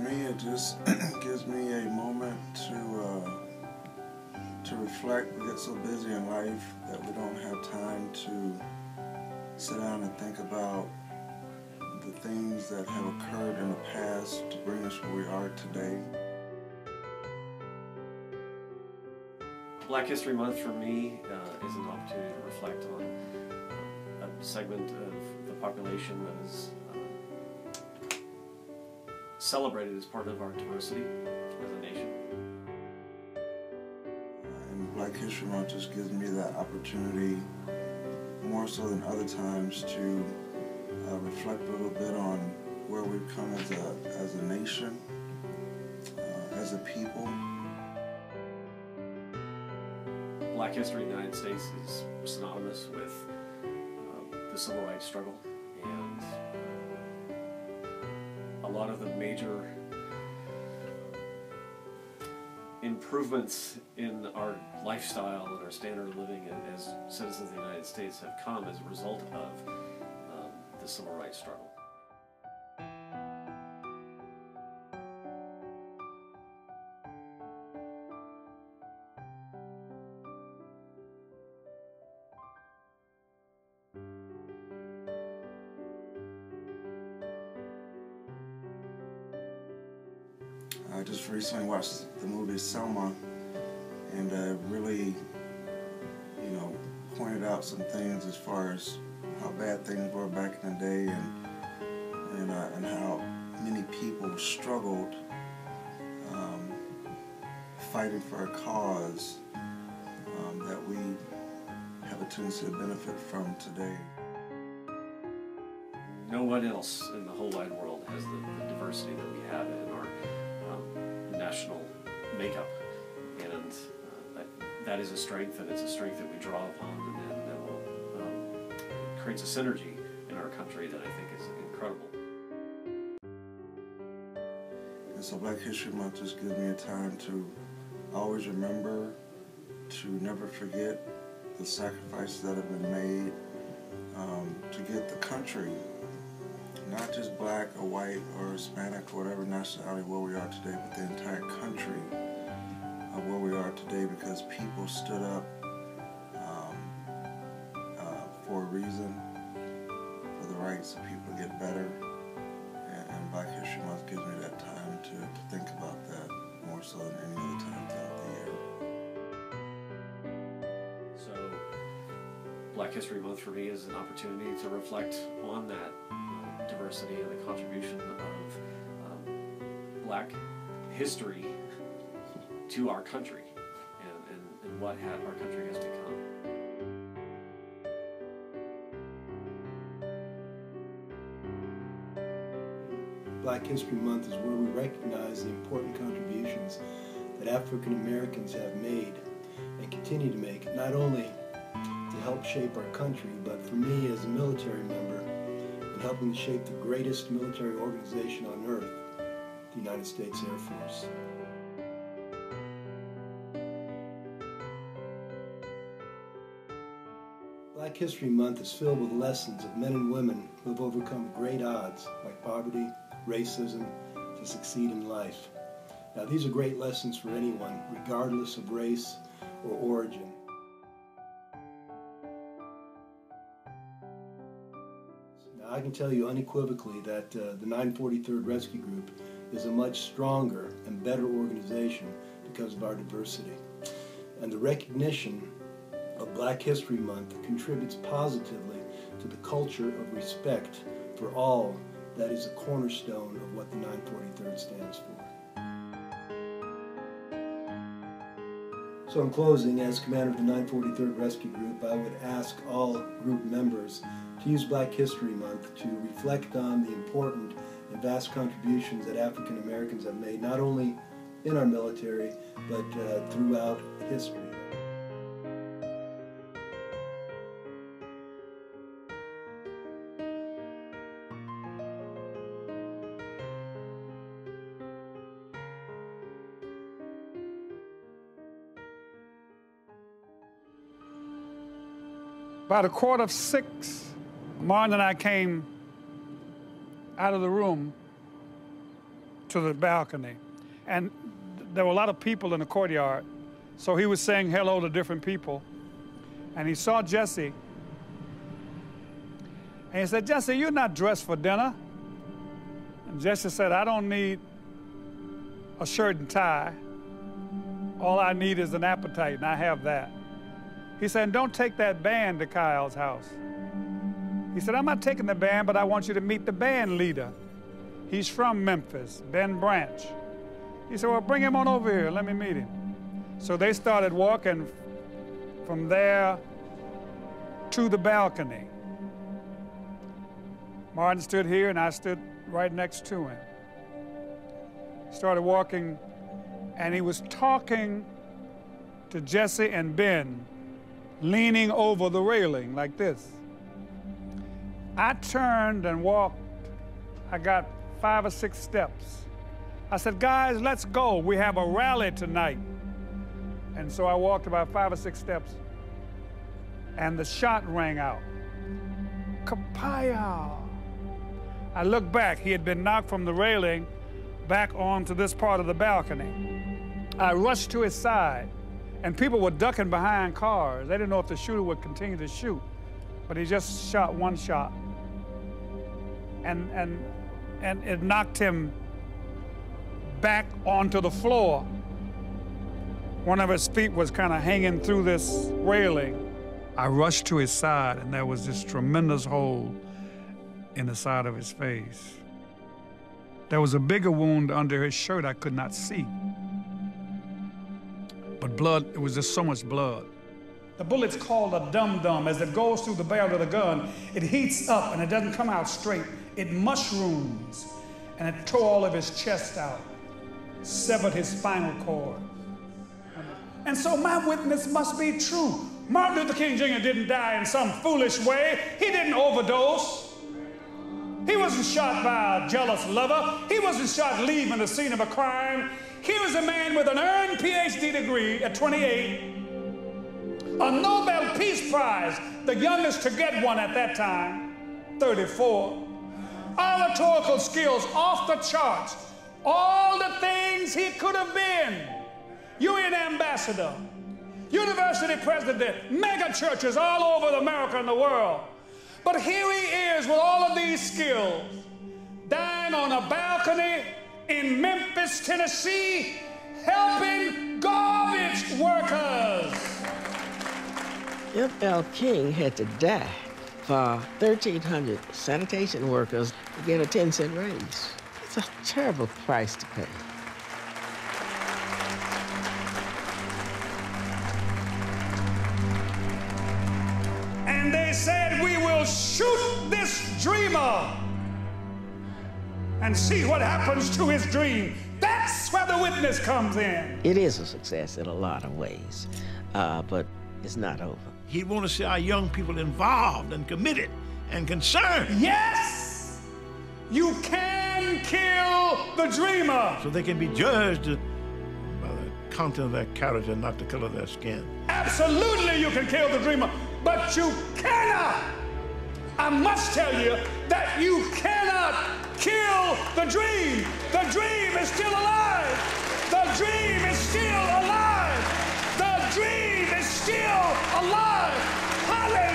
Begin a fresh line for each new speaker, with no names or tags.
me, it just gives me a moment to reflect. We get so busy in life that we don't have time to sit down and think about the things that have occurred in the past to bring us where we are today.
Black History Month for me is an opportunity to reflect on a segment of the population that is celebrated as part of our diversity as a nation.
And Black History Month just gives me that opportunity, more so than other times, to reflect a little bit on where we've come as a nation, as a people.
Black history in the United States is synonymous with the civil rights struggle, and a lot of the major improvements in our lifestyle and our standard of living as citizens of the United States have come as a result of the civil rights struggle.
I just recently watched the movie Selma, and really, pointed out some things as far as how bad things were back in the day, and how many people struggled fighting for a cause that we have a tendency to benefit from today.
No one else in the whole wide world has the diversity that we have in our national makeup, and that is a strength, and it's a strength that we draw upon, and that will creates a synergy in our country that I think is incredible.
And so Black History Month just gives me a time to always remember, to never forget the sacrifices that have been made to get the country, not just black or white or Hispanic or whatever nationality where we are today, but the entire country of where we are today, because people stood up for a reason, for the rights of people to get better, and Black History Month gives me that time to think about that more so than any other time throughout the year.
So Black History Month for me is an opportunity to reflect on that diversity and the contribution of black history to our country, and what our country has become.
Black History Month is where we recognize the important contributions that African Americans have made and continue to make, not only to help shape our country, but for me as a military member, helping to shape the greatest military organization on earth, the United States Air Force. Black History Month is filled with lessons of men and women who have overcome great odds like poverty, racism, to succeed in life. Now, these are great lessons for anyone, regardless of race or origin. I can tell you unequivocally that the 943rd Rescue Group is a much stronger and better organization because of our diversity. And the recognition of Black History Month contributes positively to the culture of respect for all that is a cornerstone of what the 943rd stands for. So in closing, as commander of the 943rd Rescue Group, I would ask all group members to use Black History Month to reflect on the important and vast contributions that African Americans have made, not only in our military, but throughout history.
About 5:45, Martin and I came out of the room to the balcony. And there were a lot of people in the courtyard. So he was saying hello to different people. And he saw Jesse. And he said, "Jesse, you're not dressed for dinner." And Jesse said, "I don't need a shirt and tie. All I need is an appetite, and I have that." He said, "Don't take that band to Kyle's house." He said, "I'm not taking the band, but I want you to meet the band leader. He's from Memphis, Ben Branch." He said, "Well, bring him on over here. Let me meet him." So they started walking from there to the balcony. Martin stood here, and I stood right next to him. Started walking, and he was talking to Jesse and Ben, leaning over the railing like this. I turned and walked. I got 5 or 6 steps. I said, "Guys, let's go. We have a rally tonight." And so I walked about 5 or 6 steps, and the shot rang out. Kapaya! I looked back. He had been knocked from the railing back onto this part of the balcony. I rushed to his side, and people were ducking behind cars. They didn't know if the shooter would continue to shoot, but he just shot one shot. And it knocked him back onto the floor. One of his feet was kind of hanging through this railing. I rushed to his side, and there was this tremendous hole in the side of his face. There was a bigger wound under his shirt I could not see. But blood, it was just so much blood. The bullet's called a dum-dum. As it goes through the barrel of the gun, it heats up and it doesn't come out straight. It mushrooms, and it tore all of his chest out, severed his spinal cord. And so my witness must be true. Martin Luther King Jr. didn't die in some foolish way. He didn't overdose. He wasn't shot by a jealous lover. He wasn't shot leaving the scene of a crime. He was a man with an earned PhD degree at 28, a Nobel Peace Prize, the youngest to get one at that time, 34, oratorical skills off the charts, all the things he could have been, UN ambassador, university president, mega churches all over America and the world. But here he is with all of these skills, dying on a balcony in Memphis, Tennessee, helping garbage workers.
F.L. King had to die for 1,300 sanitation workers to get a 10-cent raise. It's a terrible price to pay.
And they said, "We will shoot this dreamer and see what happens to his dream." That's where the witness comes in.
It is a success in a lot of ways, but it's not over.
He'd want to see our young people involved and committed and concerned.
Yes! You can kill the dreamer.
So they can be judged by the content of their character, not the color of their skin.
Absolutely you can kill the dreamer, but you cannot. I must tell you that you cannot kill the dream. The dream is still alive. The dream is still alive. The dream is still alive. Hallelujah.